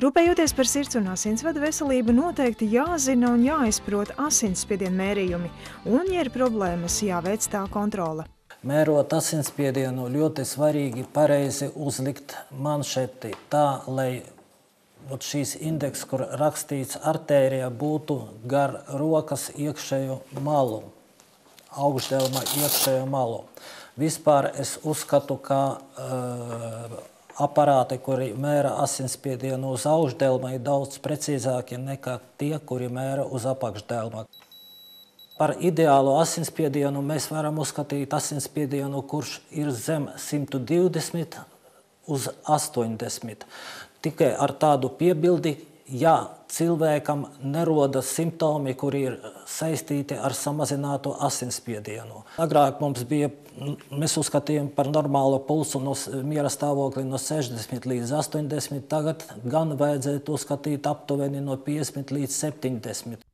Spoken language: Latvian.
Rūpējoties par sirds un asinsvadu veselību, noteikti jāzina un jāizprot asinsspiediena mērījumi, un, ja ir problēmas, jāveic tā kontrole. Mērot asinsspiedienu, ļoti svarīgi pareizi uzlikt manšeti tā, lai šīs indeks, kur rakstīts artērija, būtu gar rokas iekšējo malu, augšdelma iekšējo malu. Vispār es uzskatu, ka aparāti, kuri mēra asinsspiedienu uz augšdelma, ir daudz precīzāki nekā tie, kuri mēra uz apakšdelma. Par ideālu asinsspiedienu mēs varam uzskatīt asinsspiedienu, kurš ir zem 120 uz 80. Tikai ar tādu piebildi, ja cilvēkam nerodas simptomi, kuri ir saistīti ar samazinātu asinsspiedienu. Agrāk mēs uzskatījām par normālu pulsu miera stāvokli no 60 līdz 80, tagad gan vajadzētu uzskatīt aptuveni no 50 līdz 70.